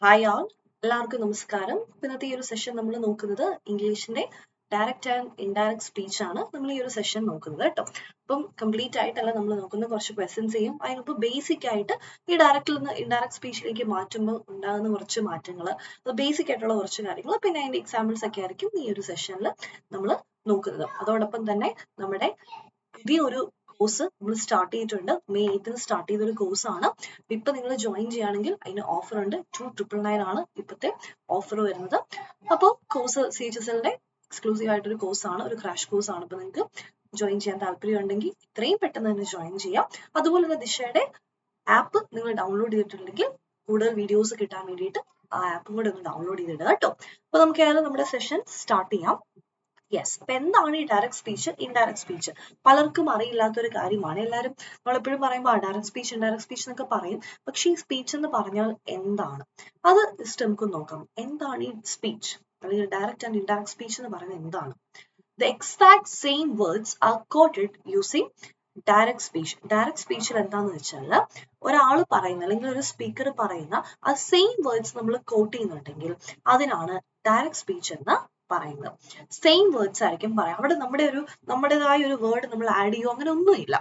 Hi ആൾ, എല്ലാവർക്കും നമസ്കാരം. ഇന്നത്തെ ഈ ഒരു സെഷൻ നമ്മൾ നോക്കുന്നത് ഇംഗ്ലീഷിന്റെ ഡയറക്റ്റ് ആൻഡ് ഇൻഡയറക്റ്റ് സ്പീച്ച് ആണ് നമ്മൾ ഈ ഒരു സെഷൻ നോക്കുന്നത് കേട്ടോ. അപ്പം കംപ്ലീറ്റ് ആയിട്ടല്ല നമ്മൾ നോക്കുന്ന, കുറച്ച് ക്വസ്റ്റ്യൻസ് ചെയ്യും. അതിനിപ്പോൾ ബേസിക് ആയിട്ട് ഈ ഡയറക്റ്റിൽ നിന്ന് ഇൻഡയറക്റ്റ് സ്പീച്ചിലേക്ക് മാറ്റുമ്പോൾ ഉണ്ടാകുന്ന കുറച്ച് മാറ്റങ്ങൾ, അത് ബേസിക് ആയിട്ടുള്ള കുറച്ച് കാര്യങ്ങൾ, പിന്നെ അതിന്റെ എക്സാമ്പിൾസ് ഒക്കെ ആയിരിക്കും ഈ ഒരു സെഷനിൽ നമ്മൾ നോക്കുന്നത്. അതോടൊപ്പം തന്നെ നമ്മുടെ പുതിയൊരു കോഴ്സ് നമ്മൾ സ്റ്റാർട്ട് ചെയ്തിട്ടുണ്ട്. മെയ് 8 സ്റ്റാർട്ട് ചെയ്തൊരു കോഴ്സാണ്. ഇപ്പൊ നിങ്ങൾ ജോയിൻ ചെയ്യുകയാണെങ്കിൽ അതിന് ഓഫർ ഉണ്ട്. 2,999 ആണ് ഇപ്പോഴത്തെ ഓഫർ വരുന്നത്. അപ്പോൾ കോഴ്സ് CHSLന്റെ എക്സ്ക്ലൂസീവ് ആയിട്ടൊരു കോഴ്സാണ്, ഒരു ക്രാഷ് കോഴ്സാണ്. ഇപ്പൊ നിങ്ങൾക്ക് ജോയിൻ ചെയ്യാൻ താല്പര്യം ഉണ്ടെങ്കിൽ ഇത്രയും പെട്ടെന്ന് തന്നെ ജോയിൻ ചെയ്യാം. അതുപോലെ തന്നെ ദിശയുടെ ആപ്പ് നിങ്ങൾ ഡൗൺലോഡ് ചെയ്തിട്ടുണ്ടെങ്കിൽ കൂടുതൽ വീഡിയോസ് കിട്ടാൻ വേണ്ടിയിട്ട് ആ ആപ്പും കൂടെ ഒന്ന് ഡൗൺലോഡ് ചെയ്തിടുക കേട്ടോ. അപ്പൊ നമുക്ക് ഏതായാലും നമ്മുടെ സെഷൻ സ്റ്റാർട്ട് ചെയ്യാം. യെസ്, അപ്പൊ എന്താണ് ഈ ഡയറക്റ്റ് സ്പീച്ച്, ഇൻഡയറക്റ്റ് സ്പീച്ച്? പലർക്കും അറിയില്ലാത്തൊരു കാര്യമാണ്. എല്ലാവരും നമ്മളെപ്പോഴും പറയുമ്പോൾ ഡയറക്റ്റ് സ്പീച്ച്, ഇൻഡയറക്റ്റ് സ്പീച്ച് എന്നൊക്കെ പറയും. പക്ഷേ ഈ സ്പീച്ച് എന്ന് പറഞ്ഞാൽ എന്താണ്? അത് ജസ്റ്റ് നമുക്ക് നോക്കാം. എന്താണ് ഈ സ്പീച്ച് അല്ലെങ്കിൽ ഡയറക്റ്റ് ആൻഡ് ഇൻഡയറക്റ്റ് സ്പീച്ച് എന്ന് പറയുന്നത് എന്താണ്? The exact same words are quoted using direct speech. Direct സ്പീച്ചിൽ എന്താന്ന് വെച്ചാൽ ഒരാൾ പറയുന്ന അല്ലെങ്കിൽ ഒരു സ്പീക്കർ പറയുന്ന ആ സെയിം വേർഡ്സ് നമ്മൾ കോട്ട് ചെയ്യുന്നുണ്ടെങ്കിൽ അതിനാണ് ഡയറക്റ്റ് സ്പീച്ച് എന്ന് പറയുന്നത്. സെയിം വേർഡ്സ് ആയിരിക്കും പറയാം. അവിടെ നമ്മുടേതായ ഒരു വേർഡ് നമ്മൾ ആഡ് ചെയ്യോ അങ്ങനെ ഒന്നുമില്ല.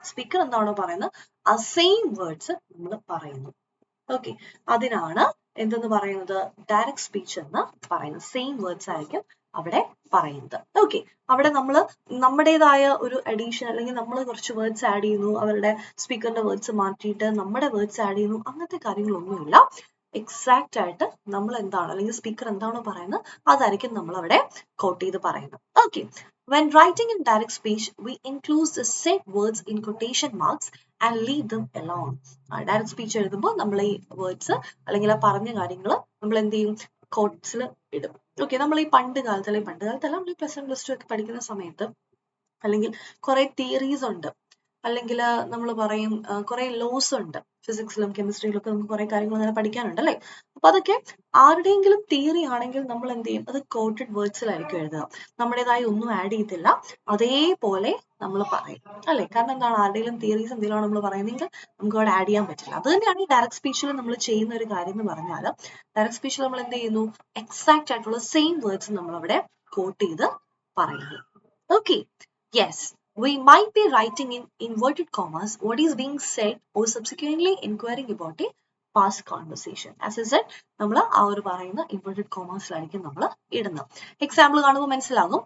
സ്പീക്കർ എന്താണോ പറയുന്നത് ആ സെയിം വേർഡ്സ് നമ്മൾ പറയുന്നു. ഓക്കെ, അതിനാണ് എന്തെന്ന് പറയുന്നത്, ഡയറക്റ്റ് സ്പീച്ച് എന്ന് പറയുന്നത്. സെയിം വേർഡ്സ് ആയിരിക്കും അവിടെ പറയുന്നത്. ഓക്കെ, അവിടെ നമ്മൾ നമ്മുടേതായ ഒരു അഡീഷൻ അല്ലെങ്കിൽ നമ്മൾ കുറച്ച് വേർഡ്സ് ആഡ് ചെയ്യുന്നു, അവരുടെ സ്പീക്കറിന്റെ വേർഡ്സ് മാറ്റിയിട്ട് നമ്മുടെ വേർഡ്സ് ആഡ് ചെയ്യുന്നു, അങ്ങനത്തെ കാര്യങ്ങളൊന്നുമില്ല. എക്സാക്റ്റ് ആയിട്ട് നമ്മൾ എന്താണ് അല്ലെങ്കിൽ സ്പീക്കർ എന്താണോ പറയുന്നത് അതായിരിക്കും നമ്മൾ അവിടെ കോട്ട് ചെയ്ത് പറയുന്നത്. Okay, when writing in direct speech we include the said words in quotation marks and leave them alone. Direct speech എഴുതുമ്പോൾ നമ്മൾ ഈ വേർഡ്സ് അല്ലെങ്കിൽ ആ പറഞ്ഞ കാര്യങ്ങൾ നമ്മൾ എന്ത് ചെയ്യും, കോട്ട്സിൽ ഇടും. ഓക്കെ, നമ്മൾ ഈ പണ്ട് കാലത്തല്ല നമ്മൾ +1 +2 ഒക്കെ പഠിക്കുന്ന സമയത്ത് അല്ലെങ്കിൽ കുറെ തിയറീസ് ഉണ്ട്, അല്ലെങ്കിൽ നമ്മൾ പറയും കുറെ ലോസ് ഉണ്ട്. ഫിസിക്സിലും കെമിസ്ട്രിയിലും ഒക്കെ നമുക്ക് കുറെ കാര്യങ്ങൾ അങ്ങനെ പഠിക്കാനുണ്ട് അല്ലേ. അപ്പൊ അതൊക്കെ ആരുടെയെങ്കിലും തിയറി ആണെങ്കിൽ നമ്മൾ എന്ത് ചെയ്യും, അത് കോട്ടഡ് വേർഡ്സിലായിരിക്കും എഴുതുക. നമ്മുടേതായി ഒന്നും ആഡ് ചെയ്തില്ല, അതേപോലെ നമ്മൾ പറയും അല്ലെ. കാരണം എന്താണ്, ആരുടെയും തിയറീസ് എന്തെങ്കിലും നമ്മൾ പറയുന്നെങ്കിൽ നമുക്ക് അവിടെ ആഡ് ചെയ്യാൻ പറ്റില്ല. അത് തന്നെയാണ് ഈ ഡയറക്റ്റ് സ്പീച്ചിൽ നമ്മൾ ചെയ്യുന്ന ഒരു കാര്യം എന്ന് പറഞ്ഞാൽ, ഡയറക്റ്റ് സ്പീച്ചിൽ നമ്മൾ എന്ത് ചെയ്യുന്നു, എക്സാക്റ്റ് ആയിട്ടുള്ള സെയിം വേർഡ്സ് നമ്മൾ അവിടെ കോട്ട് ചെയ്ത് പറയുന്നു. Okay, yes, we might be writing in inverted commas what is being said or subsequently inquiring about a past conversation. As I said, നമ്മൾ ആ ഒരു പറയുന്ന ഇൻവേർട്ടഡ് കോമേഴ്സിലായിരിക്കും നമ്മൾ ഇടുന്നത്. എക്സാമ്പിൾ കാണുമ്പോൾ മനസ്സിലാകും.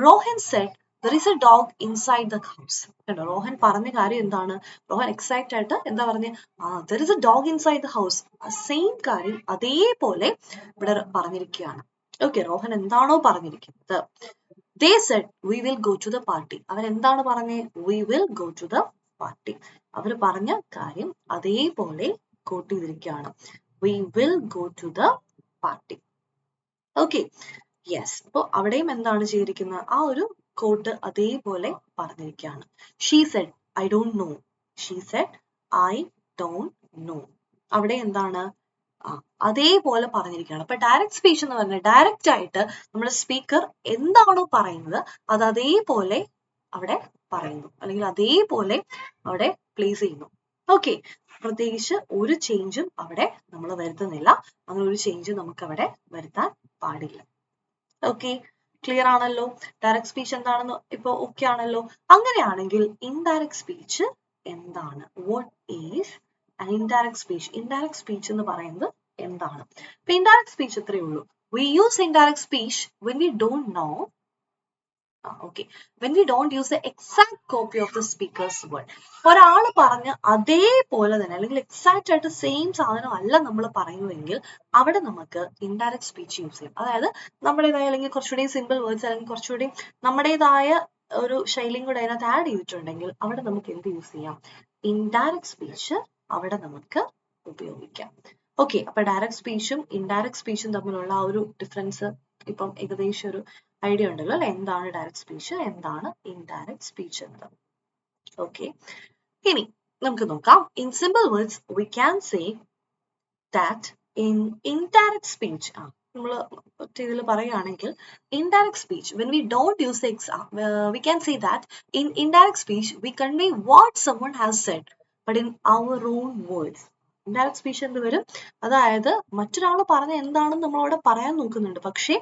Rohan said there is a dog inside the house. കണ്ടോ, റോഹൻ പറഞ്ഞ കാര്യം എന്താണ്? റോഹൻ എക്സാക്റ്റ് ആയിട്ട് എന്താ പറഞ്ഞത്? there is a dog inside the house. ആ സെയിം കാര്യം അതേപോലെ ഇവിടെ പറഞ്ഞിരിക്കുകയാണ്. ഓക്കെ, റോഹൻ എന്താണോ പറഞ്ഞിരിക്കുന്നത്, they said we will go to the party. അവർ എന്താണ് പറഞ്ഞത്? we will go to the party. അവർ പറഞ്ഞ കാര്യം അതേപോലെ കോട്ട് ചെയ്തിരിക്കുകയാണ്. we will go to the party. Okay, yes, അപ്പോൾ അവിടെയും എന്താണ് ചെയ്തിരിക്കുന്നത്, ആ ഒരു കോട്ട് അതേപോലെ പറഞ്ഞിരിക്കുകയാണ്. she said I don't know. she said I don't know. അവിടെ എന്താണ്, അതേപോലെ പറഞ്ഞിരിക്കുകയാണ്. അപ്പൊ ഡയറക്റ്റ് സ്പീച്ച് എന്ന് പറഞ്ഞാൽ ഡയറക്റ്റ് ആയിട്ട് നമ്മുടെ സ്പീക്കർ എന്താണോ പറയുന്നത് അത് അതേപോലെ അവിടെ പറയുന്നു, അല്ലെങ്കിൽ അതേപോലെ അവിടെ പ്ലേസ് ചെയ്യുന്നു. ഓക്കെ, പ്രത്യേകിച്ച് ഒരു ചേഞ്ചും അവിടെ നമ്മൾ വരുത്തുന്നില്ല. അങ്ങനെ ഒരു ചേഞ്ച് നമുക്ക് അവിടെ വരുത്താൻ പാടില്ല. ഓക്കെ, ക്ലിയർ ആണല്ലോ? ഡയറക്റ്റ് സ്പീച്ച് എന്താണെന്ന് ഇപ്പൊ ഓക്കെ ആണല്ലോ? അങ്ങനെയാണെങ്കിൽ ഇൻഡയറക്റ്റ് സ്പീച്ച് എന്താണ്? What is indirect speech? Indirect speech എന്ന് പറയുന്നത് എന്താണ്? ഇപ്പൊ ഇൻഡയറക്റ്റ് സ്പീച്ച് ഇത്രയേ ഉള്ളൂ. We use indirect speech when we don't know, when we don't use the exact copy of the speaker's word. ഒരാൾ പറഞ്ഞ അതേപോലെ തന്നെ അല്ലെങ്കിൽ എക്സാക്റ്റ് ആയിട്ട് സെയിം സാധനം അല്ല നമ്മൾ പറയുമെങ്കിൽ അവിടെ നമുക്ക് ഇൻഡയറക്റ്റ് സ്പീച്ച് യൂസ് ചെയ്യും. അതായത് നമ്മുടേതായ അല്ലെങ്കിൽ കുറച്ചുകൂടി സിമ്പിൾ വേർഡ്സ് അല്ലെങ്കിൽ കുറച്ചുകൂടി നമ്മുടേതായ ഒരു ശൈലിയും കൂടെ അതിനകത്ത് ആഡ് ചെയ്തിട്ടുണ്ടെങ്കിൽ അവിടെ നമുക്ക് എന്ത് യൂസ് ചെയ്യാം? ഇൻഡയറക്റ്റ് സ്പീച്ച് അവിടെ നമുക്ക് ഉപയോഗിക്കാം. ഓക്കെ, അപ്പൊ ഡയറക്റ്റ് സ്പീച്ചും ഇൻഡയറക്റ്റ് സ്പീച്ചും തമ്മിലുള്ള ആ ഒരു ഡിഫറൻസ് ഇപ്പം ഏകദേശം ഒരു ഐഡിയ ഉണ്ടല്ലോ അല്ലെ, എന്താണ് ഡയറക്റ്റ് സ്പീച്ച്, എന്താണ് ഇൻഡയറക്റ്റ് സ്പീച്ച് എന്നത്. ഓക്കെ, ഇനി നമുക്ക് നോക്കാം. In simple words we can say that in indirect speech, നമ്മൾ ഇതിൽ പറയുകയാണെങ്കിൽ indirect speech when we don't use the we can say that in indirect speech we convey what someone has said but in our own words. Indirect speech എന്ത് വരും? അതായത് മറ്റൊരാൾ പറഞ്ഞ എന്താണെന്ന് നമ്മളവിടെ പറയാൻ നോക്കുന്നുണ്ട്, പക്ഷേ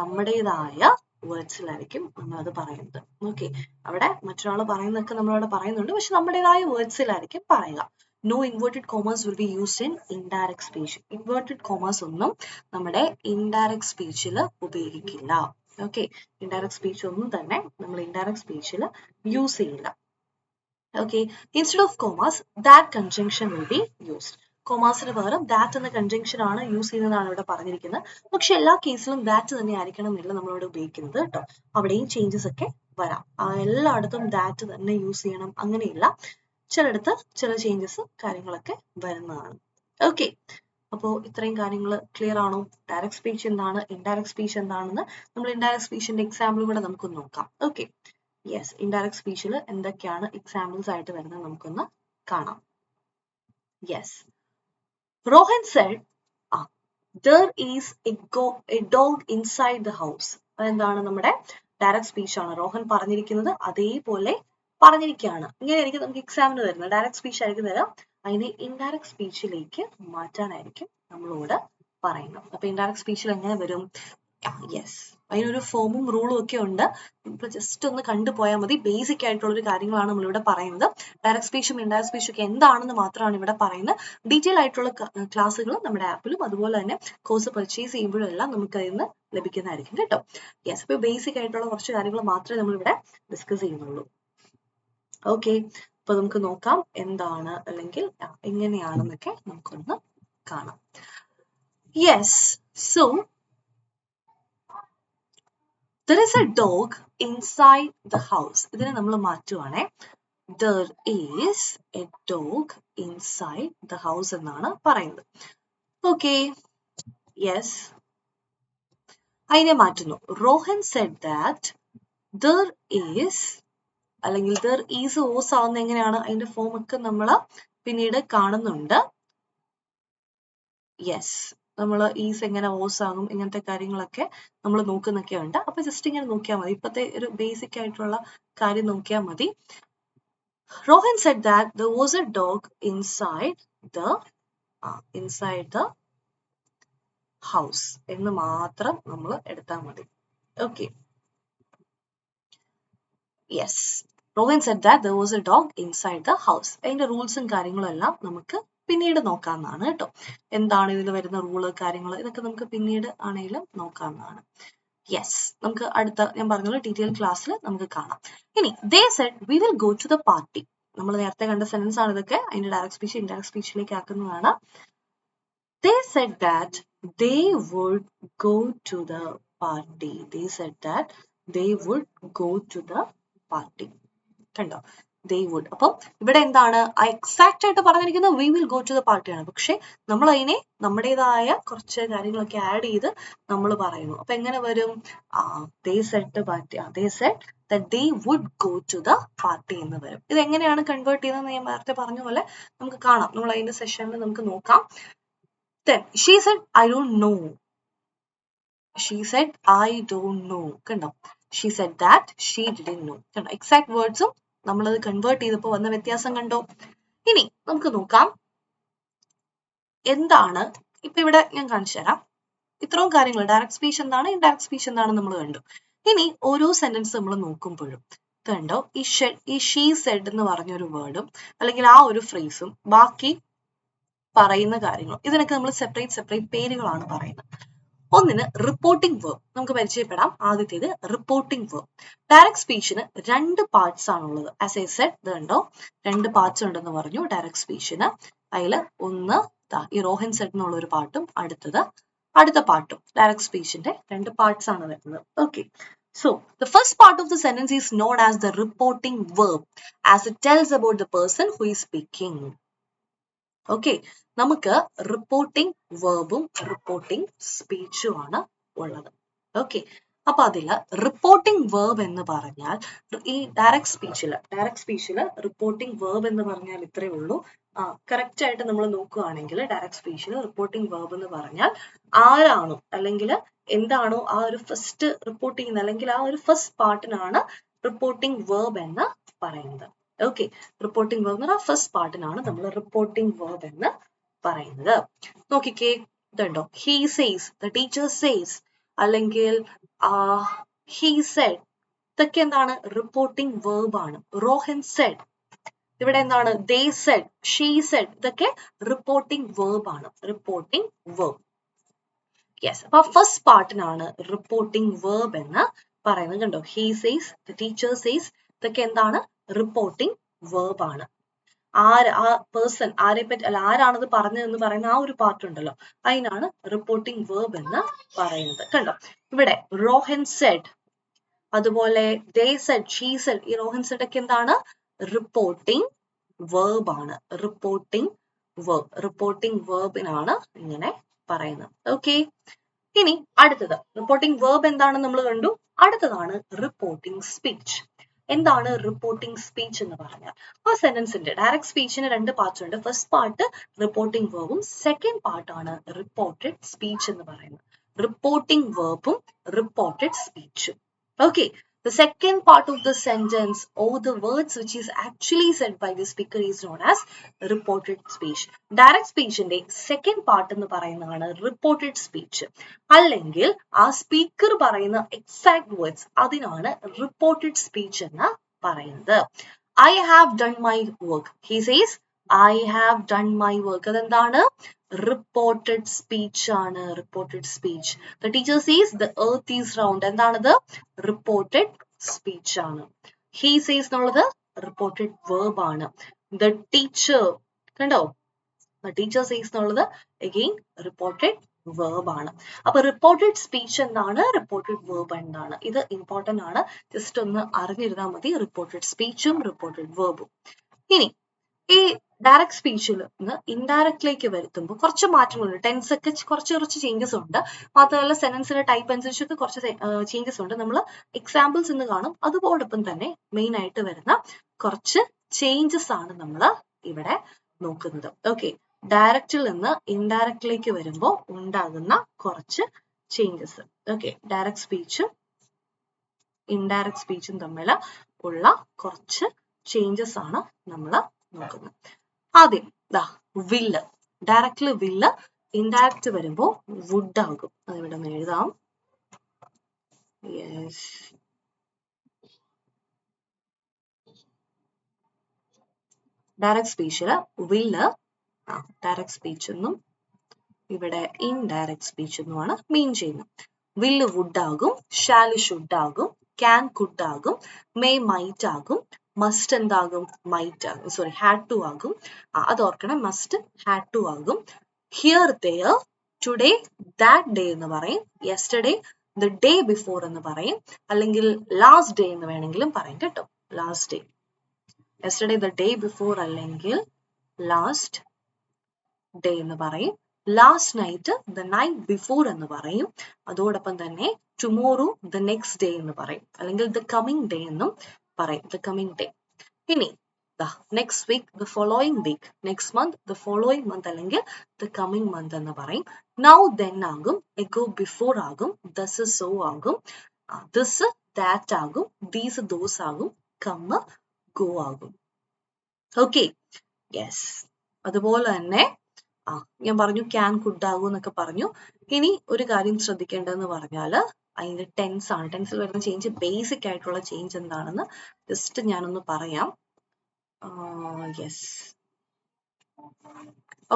നമ്മുടേതായ വേർഡ്സിലായിരിക്കും നമ്മളത് പറയുന്നത്. ഓക്കെ, അവിടെ മറ്റൊരാൾ പറയുന്നതൊക്കെ നമ്മളവിടെ പറയുന്നുണ്ട്, പക്ഷെ നമ്മുടേതായ വേർഡ്സിലായിരിക്കും പറയുക. No inverted commas will be used in indirect speech. Inverted commas ഒന്നും നമ്മുടെ indirect speechൽ ഉപയോഗിക്കില്ല. ഓക്കെ, indirect speech ഒന്നും തന്നെ നമ്മൾ indirect speechൽ യൂസ് ചെയ്യില്ല. Okay, instead of commas, that conjunction will be used. കൊമാസിന് പകരം ദാറ്റ് എന്ന കൺജങ്ഷൻ ആണ് യൂസ് ചെയ്യുന്നതാണ് ഇവിടെ പറഞ്ഞിരിക്കുന്നത്. പക്ഷെ എല്ലാ കേസിലും ദാറ്റ് തന്നെ ആയിരിക്കണം എന്നില്ല നമ്മളിവിടെ ഉപയോഗിക്കുന്നത് കേട്ടോ. അവിടെയും ചേഞ്ചസ് ഒക്കെ വരാം. എല്ലായിടത്തും ദാറ്റ് തന്നെ യൂസ് ചെയ്യണം അങ്ങനെയില്ല. ചിലയിടത്ത് ചില ചേഞ്ചസ് കാര്യങ്ങളൊക്കെ വരുന്നതാണ്. ഓക്കെ, അപ്പോൾ ഇത്രയും കാര്യങ്ങൾ ക്ലിയർ ആണോ? ഡയറക്റ്റ് സ്പീച്ച് എന്താണ്, ഇൻഡയറക്റ്റ് സ്പീച്ച് എന്താണെന്ന് നമ്മൾ ഇൻഡയറക്റ്റ് സ്പീച്ചിന്റെ എക്സാമ്പിൾ കൂടെ നമുക്ക് നോക്കാം. ഓക്കെ, യെസ്, ഇൻഡയറക്റ്റ് സ്പീച്ചിൽ എന്തൊക്കെയാണ് എക്സാമ്പിൾസ് ആയിട്ട് വരുന്നത് നമുക്കൊന്ന് കാണാം. Yes, Rohan said, there is a dog inside the house. അതെന്താണ്? നമ്മുടെ ഡയറക്റ്റ് സ്പീച്ച് ആണ്. റോഹൻ പറഞ്ഞിരിക്കുന്നത് അതേപോലെ പറഞ്ഞിരിക്കുകയാണ്. ഇങ്ങനെയായിരിക്കും നമുക്ക് എക്സാമിന് വരുന്നത്. ഡയറക്റ്റ് സ്പീച്ച് ആയിരിക്കും തരാം, അതിനെ ഇൻഡയറക്റ്റ് സ്പീച്ചിലേക്ക് മാറ്റാനായിരിക്കും നമ്മളോട് പറയുന്നത്. അപ്പൊ ഇൻഡയറക്റ്റ് സ്പീച്ചിൽ എങ്ങനെ വരും? യെസ്, അതിനൊരു ഫോമും റൂളും ഒക്കെ ഉണ്ട്. ഇപ്പൊ ജസ്റ്റ് ഒന്ന് കണ്ടുപോയാൽ മതി. ബേസിക് ആയിട്ടുള്ള ഒരു കാര്യങ്ങളാണ് നമ്മളിവിടെ പറയുന്നത്. ഡയറക്റ്റ് സ്പീച്ചും ഇൻഡയറക്റ്റ് സ്പീച്ചും ഒക്കെ എന്താണെന്ന് മാത്രമാണ് ഇവിടെ പറയുന്നത്. ഡീറ്റെയിൽ ആയിട്ടുള്ള ക്ലാസ്സുകൾ നമ്മുടെ ആപ്പിലും അതുപോലെ തന്നെ കോഴ്സ് പർച്ചേസ് ചെയ്യുമ്പോഴും എല്ലാം നമുക്ക് അതിൽ നിന്ന് ലഭിക്കുന്നതായിരിക്കും കേട്ടോ. യെസ്, ഇപ്പൊ ബേസിക് ആയിട്ടുള്ള കുറച്ച് കാര്യങ്ങൾ മാത്രമേ നമ്മളിവിടെ ഡിസ്കസ് ചെയ്യുന്നുള്ളൂ. ഓക്കെ, അപ്പൊ നമുക്ക് നോക്കാം എന്താണ് അല്ലെങ്കിൽ എങ്ങനെയാണെന്നൊക്കെ നമുക്കൊന്ന് കാണാം. Yes, so there is a dog inside the house. ഇതിനെ നമ്മൾ മാറ്റുവാണേ. There is a dog inside the house എന്നാണ് പറയുന്നത്. Okay, yes, അതിനെ മാറ്റുന്നു. Rohan said that there is, അല്ലെങ്കിൽ there is was ആവുന്ന എങ്ങനെയാണ്? അതിന്റെ ഫോം ഒക്കെ നമ്മൾ പിന്നീട് കാണുന്നുണ്ട്. യെസ്, നമ്മൾ ഈസ് എങ്ങനെ ഓസ് ആകും ഇങ്ങനത്തെ കാര്യങ്ങളൊക്കെ നമ്മൾ നോക്കുന്നൊക്കെ ഉണ്ട്. അപ്പൊ ജസ്റ്റ് ഇങ്ങനെ നോക്കിയാൽ മതി. ഇപ്പത്തെ ഒരു ബേസിക് ആയിട്ടുള്ള കാര്യം നോക്കിയാൽ മതി. Rohan said that there was a dog inside the house എന്ന് മാത്രം നമ്മൾ എടുത്താൽ മതി. Okay, yes, Rohan said that there was a dog inside the house. അതിന്റെ റൂൾസും കാര്യങ്ങളും എല്ലാം നമുക്ക് പിന്നീട് നോക്കാവുന്നതാണ് കേട്ടോ. എന്താണ് ഇതിൽ വരുന്ന റൂള് കാര്യങ്ങൾ ഇതൊക്കെ നമുക്ക് പിന്നീട് ആണെങ്കിലും നോക്കാവുന്നതാണ്. യെസ്, നമുക്ക് അടുത്ത ഞാൻ പറഞ്ഞ ഡീറ്റെയിൽ ക്ലാസ്സിൽ നമുക്ക് കാണാം. ഇനി they said we will go to the party. നമ്മൾ നേരത്തെ കണ്ട സെന്റൻസ് ആണ് ഇതൊക്കെ. അതിന്റെ ഡയറക്റ്റ് സ്പീച്ച് ഇൻഡയറക്റ്റ് സ്പീച്ചിലേക്ക് ആക്കുന്നതാണ്. They said that they would go to the party. They said that they would go to the party. കണ്ടോ? They would. അപ്പം ഇവിടെ എന്താണ് എക്സാക്ട് ആയിട്ട് പറഞ്ഞിരിക്കുന്നത് we will go to the party ആണ്. പക്ഷെ നമ്മൾ അതിനെ നമ്മുടേതായ കുറച്ച് കാര്യങ്ങളൊക്കെ ആഡ് ചെയ്ത് നമ്മൾ പറയുന്നു. അപ്പൊ എങ്ങനെ വരും? they said the party. They said that they would go to the party എന്ന് വരും. ഇത് എങ്ങനെയാണ് കൺവേർട്ട് ചെയ്തതെന്ന് ഞാൻ നേരത്തെ പറഞ്ഞ പോലെ നമുക്ക് കാണാം. നമ്മൾ അതിന്റെ സെഷനിൽ നമുക്ക് നോക്കാം. Then she said I don't know. She said I don't know. കണ്ടോ? She said that she didn't know. കണ്ടോ? എക്സാക്ട് വേർഡ്സും നമ്മളത് കൺവേർട്ട് ചെയ്തപ്പോൾ വന്ന വ്യത്യാസം കണ്ടോ? ഇനി നമുക്ക് നോക്കാം എന്താണ് ഇപ്പൊ ഇവിടെ ഞാൻ കാണിച്ചു തരാം. ഇത്രയും കാര്യങ്ങൾ ഡയറക്റ്റ് സ്പീച്ച് എന്താണ് ഇൻഡയറക്റ്റ് സ്പീച്ച് എന്താണെന്ന് നമ്മൾ കണ്ടു. ഇനി ഓരോ സെന്റൻസ് നമ്മൾ നോക്കുമ്പോഴും കണ്ടോ ഈ ഷീ സെഡ് എന്ന് പറഞ്ഞൊരു വേർഡും അല്ലെങ്കിൽ ആ ഒരു ഫ്രേസും ബാക്കി പറയുന്ന കാര്യങ്ങളും ഇതിനൊക്കെ നമ്മൾ സെപ്പറേറ്റ് പേരുകളാണ് പറയുന്നത്. ഒന്നിന് റിപ്പോർട്ടിംഗ് വേർബ് നമുക്ക് പരിചയപ്പെടാം. ആദ്യത്തേത് റിപ്പോർട്ടിംഗ് വേർബ്. ഡയറക്റ്റ് സ്പീച്ചിന് 2 പാർട്സ് ആണുള്ളത്. ആസ് ഐ സെഡ് ഇത് കണ്ടോ 2 പാർട്സ് ഉണ്ടെന്ന് പറഞ്ഞു ഡയറക്റ്റ് സ്പീച്ചിന്. അതിൽ ഒന്ന് ഈ റോഹൻ സെഡ് എന്നുള്ള ഒരു പാർട്ടും അടുത്ത പാർട്ടും ഡയറക്റ്റ് സ്പീച്ചിന്റെ 2 പാർട്സ് ആണ് വരുന്നത്. Okay, so the first part of the sentence is known as the reporting verb as it tells about the person who is speaking. Okay, നമുക്ക് റിപ്പോർട്ടിംഗ് വേർബും റിപ്പോർട്ടിംഗ് സ്പീച്ചും ആണ് ഉള്ളത്. ഓക്കെ, അപ്പൊ അതില് റിപ്പോർട്ടിംഗ് വേർബ് എന്ന് പറഞ്ഞാൽ ഈ ഡയറക്റ്റ് സ്പീച്ചില് റിപ്പോർട്ടിംഗ് വേർബ് എന്ന് പറഞ്ഞാൽ ഇത്രയേ ഉള്ളൂ. കറക്റ്റ് ആയിട്ട് നമ്മൾ നോക്കുകയാണെങ്കിൽ ഡയറക്റ്റ് സ്പീച്ചിൽ റിപ്പോർട്ടിംഗ് വേർബ് എന്ന് പറഞ്ഞാൽ ആരാണോ അല്ലെങ്കിൽ എന്താണോ ആ ഒരു ഫസ്റ്റ് റിപ്പോർട്ട് ചെയ്യുന്നത് അല്ലെങ്കിൽ ആ ഒരു ഫസ്റ്റ് പാർട്ടിനാണ് റിപ്പോർട്ടിംഗ് വേർബ് എന്ന് പറയുന്നത്. ഓക്കെ, റിപ്പോർട്ടിംഗ് വേർബ് എന്ന് പറഞ്ഞാൽ ഫസ്റ്റ് പാർട്ടിനാണ് നമ്മൾ റിപ്പോർട്ടിംഗ് വേർബ് എന്ന് പറയുന്നത്. നോക്കിക്കേ, ഇതുണ്ടോ, he says, the teacher says, അല്ലെങ്കിൽ he said, ഇതൊക്കെ എന്താണ്, റിപ്പോർട്ടിംഗ് വേർബ് ആണ്. റോഹൻ സെഡ്, ഇവിടെ എന്താണ്, they said, she said, ഇതൊക്കെ റിപ്പോർട്ടിംഗ് വേർബ് ആണ്. Reporting verb. യെസ്, അപ്പൊ ഫസ്റ്റ് പാർട്ടിനാണ് റിപ്പോർട്ടിംഗ് വേർബ് എന്ന് പറയുന്നത്. കണ്ടോ, he says, the teacher says, ഇതൊക്കെ എന്താണ്, റിപ്പോർട്ടിംഗ് വേർബ് ആണ്. ആ പേഴ്സൺ ആരെ പറ്റി, അല്ല ആരാണത് പറഞ്ഞതെന്ന് പറയുന്ന ആ ഒരു പാർട്ട് ഉണ്ടല്ലോ, അതിനാണ് റിപ്പോർട്ടിംഗ് വേർബ് എന്ന് പറയുന്നത്. കണ്ടോ, ഇവിടെ റോഹൻ സെഡ്, അതുപോലെ they said, she said, ഈ റോഹൻ സെഡ് ഒക്കെ എന്താണ്, റിപ്പോർട്ടിംഗ് വേർബ് ആണ്. റിപ്പോർട്ടിംഗ് വേർബ്, റിപ്പോർട്ടിംഗ് വേർബിനാണ് ഇങ്ങനെ പറയുന്നത്. ഓക്കെ, ഇനി അടുത്തത് റിപ്പോർട്ടിംഗ് വേർബ് എന്താണെന്ന് നമ്മൾ കണ്ടു. അടുത്തതാണ് റിപ്പോർട്ടിംഗ് സ്പീച്ച്. എന്താണ് റിപ്പോർട്ടിംഗ് സ്പീച്ച് എന്ന് പറഞ്ഞാൽ, ആ സെന്റൻസിന്റെ ഡയറക്റ്റ് സ്പീച്ചിന് രണ്ട് പാർട്സ് ഉണ്ട്. ഫസ്റ്റ് പാർട്ട് റിപ്പോർട്ടിംഗ് വേർബും സെക്കൻഡ് പാർട്ടാണ് റിപ്പോർട്ടഡ് സ്പീച്ച് എന്ന് പറയുന്നത്. റിപ്പോർട്ടിംഗ് വേർബും റിപ്പോർട്ടഡ് സ്പീച്ചും. Okay, the second part of the sentence or the words which is actually said by the speaker is known as reported speech. Direct speech ന്റെ second part എന്ന് പറയുന്നതാണ് reported speech. അല്ലെങ്കിൽ ആ speaker പറയുന്ന exact words, അതിനാണ് reported speech എന്ന് പറയുന്നത്. I have done my work. He says, I have done my work. അതെന്താണ്, reported speech ആണ്. reported speech. The teacher says the earth is round. എന്താണത്, reported speech ആണ്. He says എന്നുള്ളത് reported verb ആണ്. The teacher, കണ്ടോ, the teacher says എന്നുള്ളത് again reported verb ആണ്. അപ്പൊ reported speech എന്താണ്, reported verb എന്താണ്, ഇത് important ആണ്. ജസ്റ്റ് ഒന്ന് അറിഞ്ഞിരുന്നാൽ മതി, reported speechും reported verbും. ഇനി ഈ ഡയറക്റ്റ് സ്പീച്ചിൽ നിന്ന് ഇൻഡയറക്റ്റിലേക്ക് വരുത്തുമ്പോൾ കുറച്ച് മാറ്റങ്ങളുണ്ട്. ടെൻസ് ഒക്കെ കുറച്ച് ചേഞ്ചസ് ഉണ്ട്. മാത്രമല്ല സെന്റൻസിന്റെ ടൈപ്പ് അനുസരിച്ചൊക്കെ കുറച്ച് ചേഞ്ചസ് ഉണ്ട്. നമ്മൾ എക്സാമ്പിൾസ് ഇന്ന് കാണും. അതോടൊപ്പം തന്നെ മെയിൻ ആയിട്ട് വരുന്ന കുറച്ച് ചേഞ്ചസ് ആണ് നമ്മൾ ഇവിടെ നോക്കുന്നത്. ഓക്കെ, ഡയറക്റ്റിൽ നിന്ന് ഇൻഡയറക്റ്റിലേക്ക് വരുമ്പോൾ ഉണ്ടാകുന്ന കുറച്ച് ചേഞ്ചസ്. ഓക്കെ, ഡയറക്റ്റ് സ്പീച്ചും ഇൻഡയറക്റ്റ് സ്പീച്ചും തമ്മിൽ ഉള്ള കുറച്ച് ചേഞ്ചസ് ആണ് നമ്മൾ നോക്കുന്നത്. ആദ്യം വില്ല്, ഡയറക്റ്റില് വില്ല്, ഇൻഡയറക്റ്റ് വരുമ്പോ വുഡ് ആകും. അതിവിടെ എഴുതാം. യെസ്, ഡയറക്റ്റ് സ്പീച്ചില് വില്ല് ഡയറക്റ്റ് സ്പീച്ച് എന്നും ഇവിടെ ഇൻഡയറക്റ്റ് സ്പീച്ച് എന്നുമാണ് മീൻ ചെയ്യുന്നത്. വില്ല് വുഡ് ആകും, ഷാല് ഷുഡ് ആകും, ക്യാൻ കുഡ് ആകും, മേ മൈറ്റ് ആകും, മസ്റ്റ് എന്താകും, മൈറ്റ് ആകും, സോറി ഹാഡ് ടു ആകും. അത് ഓർക്കണം, മസ്റ്റ് ഹാഡ് ടു ആകും. Here there, today that day എന്ന് പറയും. യെസ്റ്റർഡേ ദ ഡേ ബിഫോർ എന്ന് പറയും. അല്ലെങ്കിൽ ലാസ്റ്റ് ഡേ എന്ന് വേണമെങ്കിലും പറയും കേട്ടോ. Last day, yesterday the day before അല്ലെങ്കിൽ ലാസ്റ്റ് ഡേ എന്ന് പറയും. Last night the night before എന്ന് പറയും. അതോടൊപ്പം തന്നെ ടുമോറോ ദ നെക്സ്റ്റ് ഡേ എന്ന് പറയും. അല്ലെങ്കിൽ ദ കമ്മിങ് ഡേ എന്നും പറയും. The coming day. ഇനി next week the following week, next month the following month അല്ലെങ്കിൽ ദ കമ്മിങ് മന്ത് എന്ന് പറയും. നൗ ദെൻ ആകും, എഗോ ബിഫോർ ആകും, ദസ് സോ ആകും, ദിസ് ദാറ്റ് ആകും, ദീസ് ദോസ് ആകും, കമ്മ ഗോ ആകും. Okay, yes. അതുപോലെ തന്നെ ഞാൻ പറഞ്ഞു ക്യാൻ കുഡ് ആകും എന്നൊക്കെ പറഞ്ഞു. ഇനി ഒരു കാര്യം ശ്രദ്ധിക്കേണ്ടതെന്ന് പറഞ്ഞാല് അതിന്റെ ടെൻസ് ആണ്. ടെൻസിൽ വരുന്ന ചേഞ്ച്, ബേസിക് ആയിട്ടുള്ള ചേഞ്ച് എന്താണെന്ന് ജസ്റ്റ് ഞാനൊന്ന് പറയാം. യെസ്,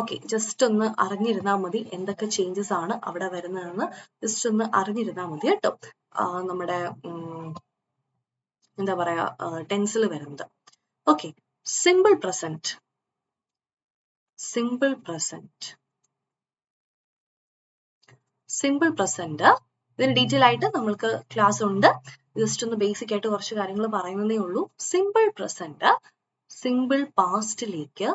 ഓക്കെ, ജസ്റ്റ് ഒന്ന് അറിഞ്ഞിരുന്നാൽ മതി എന്തൊക്കെ ചേഞ്ചസ് ആണ് അവിടെ വരുന്നതെന്ന്. ജസ്റ്റ് ഒന്ന് അറിഞ്ഞിരുന്നാൽ മതി കേട്ടോ. നമ്മുടെ എന്താ പറയാ, ടെൻസിൽ വരുന്നത്. Okay, simple present, simple present, simple present. ഇതിന് ഡീറ്റെയിൽ ആയിട്ട് നമ്മൾക്ക് ക്ലാസ് ഉണ്ട്. ജസ്റ്റ് ഒന്ന് ബേസിക് ആയിട്ട് കുറച്ച് കാര്യങ്ങൾ പറയുന്നതേ ഉള്ളൂ. സിമ്പിൾ പ്രസന്റ് സിമ്പിൾ പാസ്റ്റിലേക്ക്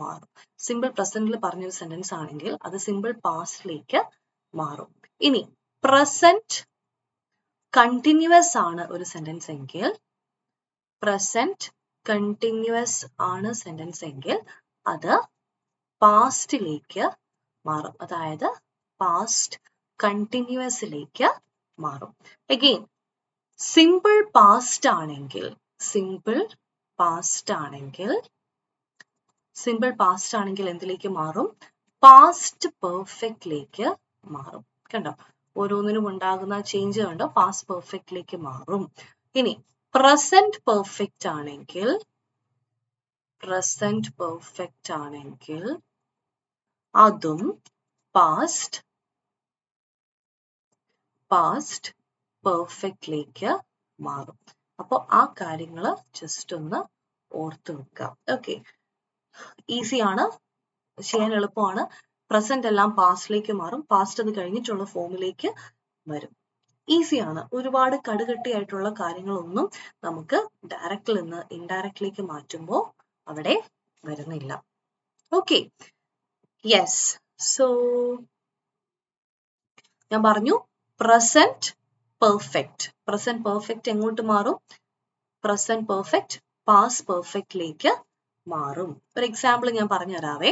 മാറും. സിമ്പിൾ പ്രസന്റിൽ പറഞ്ഞൊരു സെന്റൻസ് ആണെങ്കിൽ അത് സിമ്പിൾ പാസ്റ്റിലേക്ക് മാറും. ഇനി പ്രസന്റ് കണ്ടിന്യൂസ് ആണ് ഒരു സെന്റൻസ് എങ്കിൽ, പ്രസന്റ് കണ്ടിന്യൂസ് ആണ് സെന്റൻസ് എങ്കിൽ അത് പാസ്റ്റിലേക്ക് മാറും. അതായത് പാസ്റ്റ് കണ്ടിന്യൂസിലേക്ക് മാറും. അഗെയിൻ സിമ്പിൾ പാസ്റ്റ് ആണെങ്കിൽ, സിമ്പിൾ പാസ്റ്റ് ആണെങ്കിൽ, സിമ്പിൾ പാസ്റ്റ് ആണെങ്കിൽ എന്തിലേക്ക് മാറും, പാസ്റ്റ് പെർഫെക്റ്റിലേക്ക് മാറും. കണ്ടോ, ഓരോന്നിനും ഉണ്ടാകുന്ന ചേഞ്ച് കണ്ടോ, പാസ്റ്റ് പെർഫെക്റ്റിലേക്ക് മാറും. ഇനി പ്രസന്റ് പെർഫെക്റ്റ് ആണെങ്കിൽ അതും പാസ്റ്റ് പെർഫെക്റ്റിലേക്ക് മാറും. അപ്പോൾ ആ കാര്യങ്ങൾ ജസ്റ്റ് ഒന്ന് ഓർത്ത് വെക്കാം. ഓക്കെ, ഈസിയാണ്, ചെയ്യാൻ എളുപ്പമാണ്. പ്രസന്റ് എല്ലാം പാസ്റ്റിലേക്ക് മാറും, പാസ്റ്റ് അത് കഴിഞ്ഞിട്ടുള്ള ഫോമിലേക്ക് വരും. ഈസിയാണ്. ഒരുപാട് കടുകട്ടിയായിട്ടുള്ള കാര്യങ്ങളൊന്നും നമുക്ക് ഡയറക്റ്റിൽ നിന്ന് ഇൻഡയറക്റ്റിലേക്ക് മാറ്റുമ്പോൾ അവിടെ വരുന്നില്ല. Okay, yes. സോ ഞാൻ പറഞ്ഞു പ്രസന്റ് പെർഫെക്റ്റ് എങ്ങോട്ട് മാറും? പ്രസന്റ് പെർഫെക്റ്റ് പാസ്റ്റ് പെർഫെക്റ്റിലേക്ക് മാറും. ഒരു എക്സാമ്പിൾ ഞാൻ പറഞ്ഞു തരാവേ.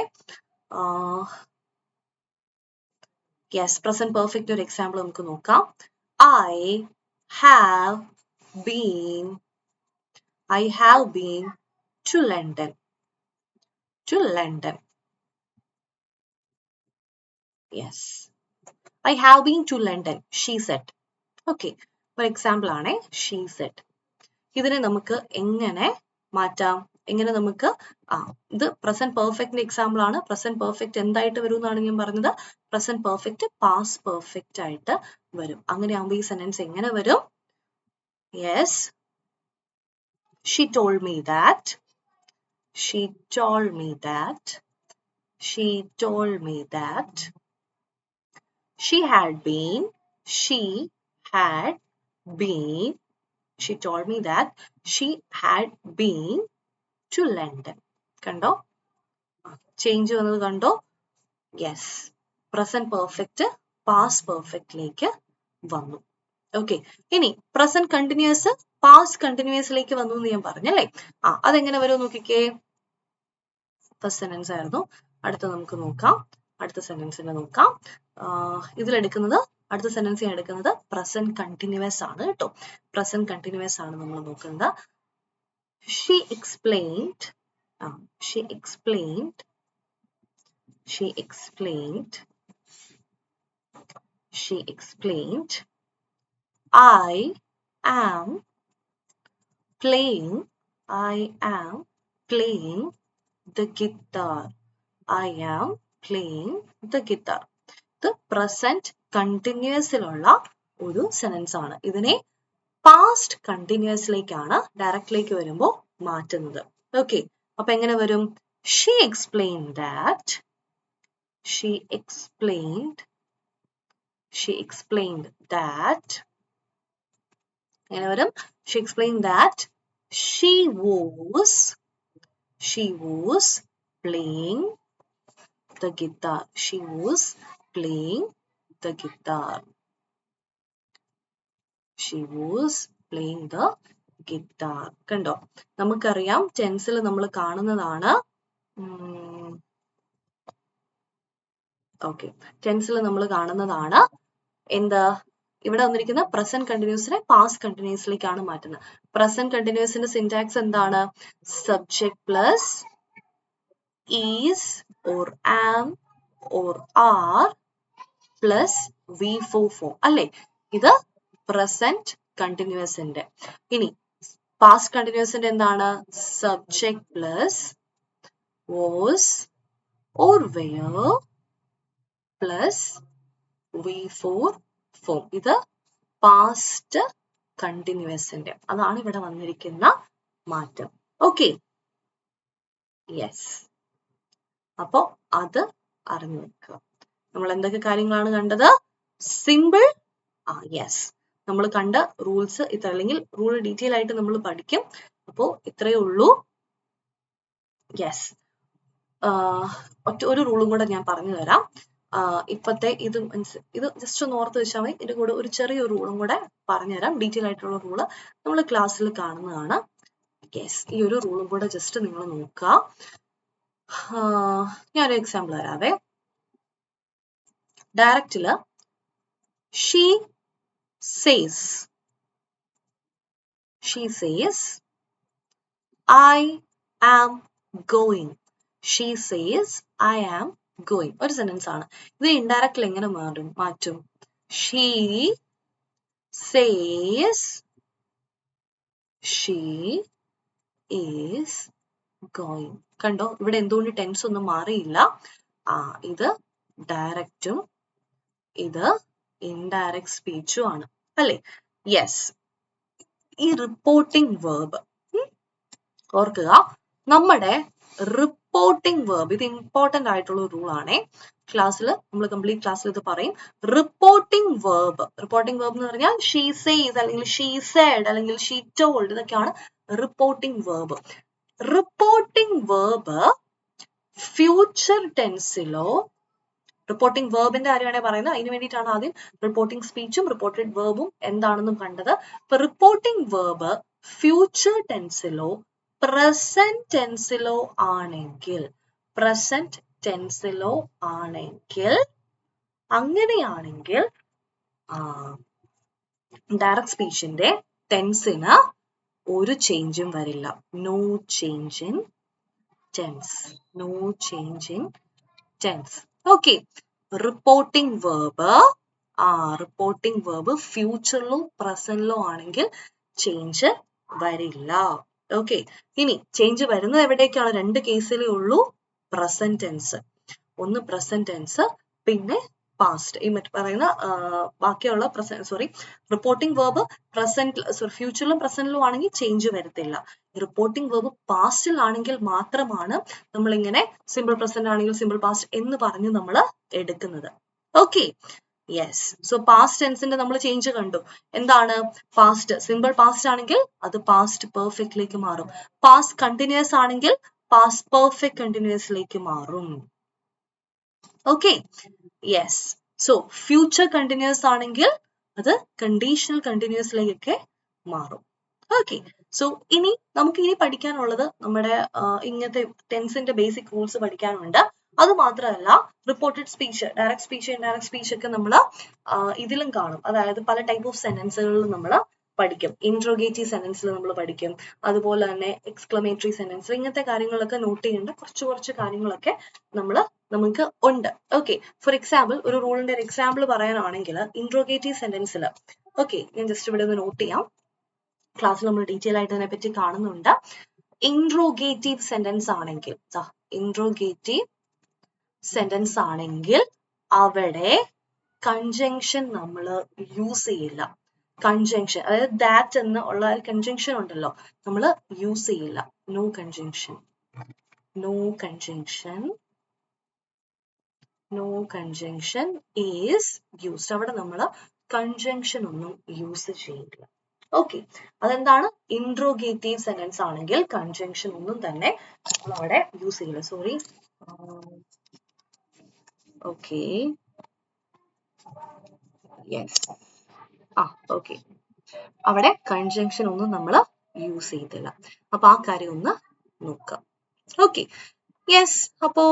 യെസ്, പ്രസന്റ് പെർഫെക്റ്റ് ഒരു എക്സാമ്പിൾ നമുക്ക് നോക്കാം. I have been to London. Yes, I have been to London, she said. Okay, for example ആണ് she said. ഇതിനെ നമുക്ക് എങ്ങനെ മാറ്റാം? എങ്ങനെ നമുക്ക് ഇത് പ്രസന്റ് പെർഫെക്റ്റിന്റെ എക്സാമ്പിൾ ആണ്. പ്രസന്റ് പെർഫെക്റ്റ് എന്തായിട്ട് വരും എന്നാണ് ഞാൻ പറഞ്ഞത്? പ്രസന്റ് പെർഫെക്റ്റ് പാസ്റ്റ് പെർഫെക്റ്റ് ആയിട്ട് വരും. അങ്ങനെ ആകുമ്പോൾ ഈ സെന്റൻസ് എങ്ങനെ വരും? Yes, she told me that she told me that she told me that she had been she told me that she had been to London. കണ്ടോ, ചേഞ്ച് വന്നത് കണ്ടോ? യെസ്, പ്രസന്റ് പെർഫെക്റ്റ് പാസ്റ്റ് പെർഫെക്റ്റിലേക്ക് വന്നു. Okay, ഇനി present continuous past കണ്ടിന്യൂസിലേക്ക് വന്നു എന്ന് ഞാൻ പറഞ്ഞല്ലേ. അതെങ്ങനെ വരും നോക്കിക്കേ. ഫസ്റ്റ് സെന്റൻസ് ആയിരുന്നു. അടുത്ത നമുക്ക് നോക്കാം. അടുത്ത സെന്റൻസിനെ നോക്കാം. ഇതിലെടുക്കുന്നത് അടുത്ത സെന്റൻസ് ഞാൻ എടുക്കുന്നത് പ്രസന്റ് കണ്ടിന്യൂസ് ആണ് കേട്ടോ. പ്രസന്റ് കണ്ടിന്യൂസ് ആണ് നമ്മൾ നോക്കുന്നത്. She explained I am playing the guitar. ഇത് പ്രസന്റ് കണ്ടിന്യൂസിലുള്ള ഒരു സെന്റൻസ് ആണ്. ഇതിനെ പാസ്റ്റ് കണ്ടിന്യൂസിലേക്കാണ് ഡയറക്റ്റിലേക്ക് വരുമ്പോൾ മാറ്റുന്നത്. ഓക്കെ, അപ്പൊ എങ്ങനെ വരും? She explained that എങ്ങനെ വരും? She explained that she was playing the guitar. കണ്ടോ, നമുക്കറിയാം ടെൻസിൽ നമ്മൾ കാണുന്നതാണ്. ഓക്കെ, ടെൻസിൽ നമ്മൾ കാണുന്നതാണ് എന്താ? ഇവിടെ വന്നിരിക്കുന്ന പ്രസന്റ് കണ്ടിന്യൂസിനെ പാസ്റ്റ് കണ്ടിന്യൂസിലേക്കാണ് മാറ്റുന്നത്. പ്രസന്റ് കണ്ടിന്യൂസിന്റെ സിന്റാക്സ് എന്താണ്? Subject plus is or am or are plus V4 form അല്ലേ? ഇത് പ്രസന്റ് കണ്ടിന്യൂസിന്റെ. ഇനി പാസ്റ്റ് കണ്ടിന്യൂസിന്റെ എന്താണ്? Subject plus was or were plus V4 form. ഇത് പാസ്റ്റ് കണ്ടിന്യൂസിന്റെ. അതാണ് ഇവിടെ വന്നിരിക്കുന്ന മാറ്റം. Okay, yes. അപ്പോ അത് അറിഞ്ഞു വെക്കുക. നമ്മൾ എന്തൊക്കെ കാര്യങ്ങളാണ് കണ്ടത്? സിമ്പിൾ യെസ്, നമ്മൾ കണ്ട റൂൾസ് ഇത്ര, അല്ലെങ്കിൽ റൂൾ ഡീറ്റെയിൽ ആയിട്ട് നമ്മൾ പഠിക്കും. അപ്പോ ഇത്രയേ ഉള്ളൂ. യെസ്, ഒരു റൂളും കൂടെ ഞാൻ പറഞ്ഞു തരാം. ഇപ്പത്തെ ഇത് ജസ്റ്റ് ഒന്ന് ഓർത്ത് വെച്ചാൽ മതി. ഇതിന്റെ കൂടെ ഒരു ചെറിയൊരു റൂളും കൂടെ പറഞ്ഞുതരാം. ഡീറ്റെയിൽ ആയിട്ടുള്ള റൂള് നമ്മൾ ക്ലാസ്സിൽ കാണുന്നതാണ്. യെസ്, ഈ ഒരു റൂളും കൂടെ ജസ്റ്റ് നിങ്ങൾ നോക്കുക. ഞാനൊരു എക്സാമ്പിൾ തരാവേ. ഡയറക്റ്റില് she says I am going. She says I am going. ഒരു സെന്റൻസ് ആണ്. ഇത് ഇൻഡയറക്ട്ലി എങ്ങനെ മാറ്റും? She says she is going. കണ്ടോ, ഇവിടെ എന്തുകൊണ്ട് ടെൻസ് ഒന്നും മാറിയില്ല? ഇത് ഡയറക്റ്റും ഇത് ഇൻഡയറക്റ്റ് സ്പീച്ചും ആണ് അല്ലേ? യെസ്. ഈ റിപ്പോർട്ടിംഗ് വേർബ് ഓർക്കുക, നമ്മുടെ റിപ്പോർട്ടിംഗ് വേർബ് ഇത് ഇമ്പോർട്ടന്റ് ആയിട്ടുള്ള റൂൾ ആണേ. നമ്മൾ കംപ്ലീറ്റ് ക്ലാസ്സിൽ ഇത് പറയും. റിപ്പോർട്ടിംഗ് വേർബ് എന്ന് പറഞ്ഞാൽ ഷീ സേസ് അല്ലെങ്കിൽ ഷീ സെഡ് അല്ലെങ്കിൽ ഷീ ടോൾഡ്, ഇതൊക്കെയാണ് reporting verb. Reporting verb future ടെൻസിലോ, റിപ്പോർട്ടിംഗ് വേർബിന്റെ കാര്യമാണ് പറയുന്നത്, അതിന് വേണ്ടിയിട്ടാണ് ആദ്യം റിപ്പോർട്ടിംഗ് സ്പീച്ചും റിപ്പോർട്ടഡ് വേർബും എന്താണെന്നും കണ്ടത്. ഇപ്പൊ റിപ്പോർട്ടിംഗ് വേർബ് ഫ്യൂച്ചർ ടെൻസിലോ പ്രസന്റ് ടെൻസിലോ ആണെങ്കിൽ, അങ്ങനെയാണെങ്കിൽ ഡയറക്റ്റ് സ്പീച്ചിന്റെ ടെൻസിന് ഒരു ചേഞ്ചും വരില്ല. No change in tense. Okay. Reporting verb ഫ്യൂച്ചറിലോ പ്രസന്റിലോ ആണെങ്കിൽ ചേഞ്ച് വരില്ല. ഓക്കെ. ഇനി ചേഞ്ച് വരുന്നത് എവിടേക്കാണ്? 2 കേസിലേ ഉള്ളൂ. പ്രസന്റ് ടെൻസ്, ഒന്ന് പ്രസന്റ് ടെൻസ്, പിന്നെ പാസ്റ്റ്. ഈ മറ്റു പറയുന്ന ബാക്കിയുള്ള റിപ്പോർട്ടിംഗ് വേർബ് ഫ്യൂച്ചറിലും പ്രസന്റിലും ആണെങ്കിൽ ചേഞ്ച് വരത്തില്ല. റിപ്പോർട്ടിംഗ് വേർബ് പാസ്റ്റിൽ ആണെങ്കിൽ മാത്രമാണ് നമ്മളിങ്ങനെ സിമ്പിൾ പ്രസന്റ് ആണെങ്കിൽ സിമ്പിൾ പാസ്റ്റ് എന്ന് പറഞ്ഞ് നമ്മൾ എടുക്കുന്നത്. ഓക്കെ. യെസ്. സോ പാസ്റ്റ് ടെൻസിന്റെ നമ്മൾ ചേഞ്ച് കണ്ടു. എന്താണ് പാസ്റ്റ്? സിമ്പിൾ പാസ്റ്റ് ആണെങ്കിൽ അത് പാസ്റ്റ് പെർഫെക്റ്റിലേക്ക് മാറും. പാസ്റ്റ് കണ്ടിന്യൂസ് ആണെങ്കിൽ പാസ്റ്റ് പെർഫെക്റ്റ് കണ്ടിന്യൂസിലേക്ക് മാറും. Okay. Yes. So future continuous ആണെങ്കിൽ അത് കണ്ടീഷണൽ കണ്ടിന്യൂസിലേക്കൊക്കെ മാറും. ഓക്കെ. സോ ഇനി നമുക്ക് പഠിക്കാനുള്ളത് നമ്മുടെ ഇങ്ങനത്തെ ടെൻസിന്റെ ബേസിക് റൂൾസ് പഠിക്കാനുണ്ട്. അത് മാത്രമല്ല reported speech, direct speech, indirect speech ഒക്കെ നമ്മൾ ഇതിലും കാണും. അതായത് പല ടൈപ്പ് ഓഫ് സെന്റൻസുകളിലും നമ്മൾ പഠിക്കും. ഇൻട്രോഗേറ്റീവ് സെന്റൻസിൽ നമ്മൾ പഠിക്കും. അതുപോലെ തന്നെ എക്സ്ക്ലമേറ്ററി സെന്റൻസ്, ഇങ്ങനത്തെ കാര്യങ്ങളൊക്കെ നോട്ട് ചെയ്യേണ്ട കുറച്ച് കാര്യങ്ങളൊക്കെ നമുക്ക് ഉണ്ട്. ഓക്കെ. ഫോർ എക്സാമ്പിൾ, ഒരു റൂളിന്റെ ഒരു എക്സാമ്പിൾ പറയാനാണെങ്കിൽ ഇൻട്രോഗേറ്റീവ് സെന്റൻസിൽ, ഓക്കെ, ഞാൻ ജസ്റ്റ് ഇവിടെ ഒന്ന് നോട്ട് ചെയ്യാം. ക്ലാസ്സിൽ നമ്മൾ ഡീറ്റെയിൽ ആയിട്ട് അതിനെ പറ്റി കാണുന്നുണ്ട്. ഇൻട്രോഗേറ്റീവ് സെന്റൻസ് ആണെങ്കിൽ അവിടെ കൺജങ്ഷൻ നമ്മൾ യൂസ് ചെയ്യില്ല. കൺജങ്ഷൻ, അതായത് ദാറ്റ് എന്ന് ഉള്ള കൺജങ്ഷൻ ഉണ്ടല്ലോ, നമ്മൾ യൂസ് ചെയ്യില്ല. No conjunction is used. അവിടെ നമ്മൾ കൺജങ്ഷൻ ഒന്നും യൂസ് ചെയ്യില്ല. ഓക്കെ. അതെന്താണ്? ഇൻട്രോഗേറ്റീവ് സെന്റൻസ് ആണെങ്കിൽ കൺജങ്ഷൻ ഒന്നും തന്നെ നമ്മൾ അവിടെ യൂസ് ചെയ്യില്ല. സോറി. ഓക്കെ. യെസ്. ഓക്കെ. അവിടെ കൺജങ്ഷൻ ഒന്നും നമ്മൾ യൂസ് ചെയ്തില്ല. അപ്പൊ ആ കാര്യം ഒന്ന് നോക്കാം. ഓക്കെ. യെസ്. അപ്പോ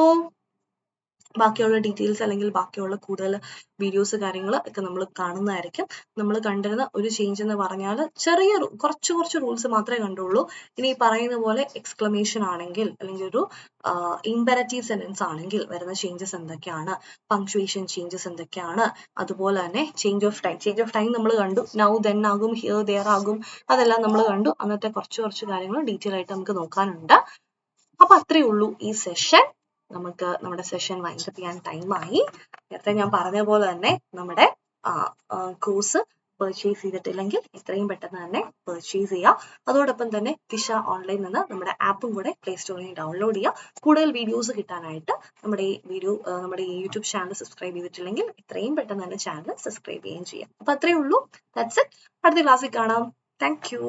ബാക്കിയുള്ള ഡീറ്റെയിൽസ് അല്ലെങ്കിൽ ബാക്കിയുള്ള കൂടുതൽ വീഡിയോസ് കാര്യങ്ങൾ ഒക്കെ നമ്മൾ കാണുന്നതായിരിക്കും. നമ്മൾ കണ്ടിരുന്ന ഒരു ചേഞ്ച് എന്ന് പറഞ്ഞാൽ ചെറിയ കുറച്ച് റൂൾസ് മാത്രമേ കണ്ടുള്ളൂ. ഇനി പറയുന്ന പോലെ എക്സ്ക്ലമേഷൻ ആണെങ്കിൽ അല്ലെങ്കിൽ ഒരു ഇമ്പരറ്റീവ് സെന്റൻസ് ആണെങ്കിൽ വരുന്ന ചേഞ്ചസ് എന്തൊക്കെയാണ്, പങ്ക്ച്വേഷൻ ചേഞ്ചസ് എന്തൊക്കെയാണ്, അതുപോലെ തന്നെ ചേഞ്ച് ഓഫ് ടൈം നമ്മൾ കണ്ടു. നൗ ദെൻ ആകും, ഹിയർ ദെയർ ആകും, അതെല്ലാം നമ്മൾ കണ്ടു. അങ്ങനത്തെ കുറച്ച് കാര്യങ്ങൾ ഡീറ്റെയിൽ ആയിട്ട് നമുക്ക് നോക്കാനുണ്ട്. അപ്പൊ അത്രേ ഉള്ളൂ ഈ സെഷൻ. നമുക്ക് നമ്മുടെ സെഷൻ വൈൻഡ് അപ്പ് ചെയ്യാൻ ടൈമായി. നേരത്തെ ഞാൻ പറഞ്ഞ പോലെ തന്നെ നമ്മുടെ കോഴ്സ് പർച്ചേസ് ചെയ്തിട്ടില്ലെങ്കിൽ എത്രയും പെട്ടെന്ന് തന്നെ പർച്ചേസ് ചെയ്യുക. അതോടൊപ്പം തന്നെ ദിശ ഓൺലൈൻ നിന്ന് നമ്മുടെ ആപ്പും കൂടെ പ്ലേ സ്റ്റോറിൽ നിന്ന് ഡൗൺലോഡ് ചെയ്യുക. കൂടുതൽ വീഡിയോസ് കിട്ടാനായിട്ട് നമ്മുടെ ഈ യൂട്യൂബ് ചാനൽ സബ്സ്ക്രൈബ് ചെയ്തിട്ടില്ലെങ്കിൽ എത്രയും പെട്ടെന്ന് തന്നെ ചാനൽ സബ്സ്ക്രൈബ് ചെയ്യുകയും ചെയ്യാം. അപ്പൊ അത്രേ ഉള്ളൂ. That's it. അടുത്ത ക്ലാസ്സിൽ കാണാം. Thank you.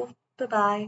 ബൈ.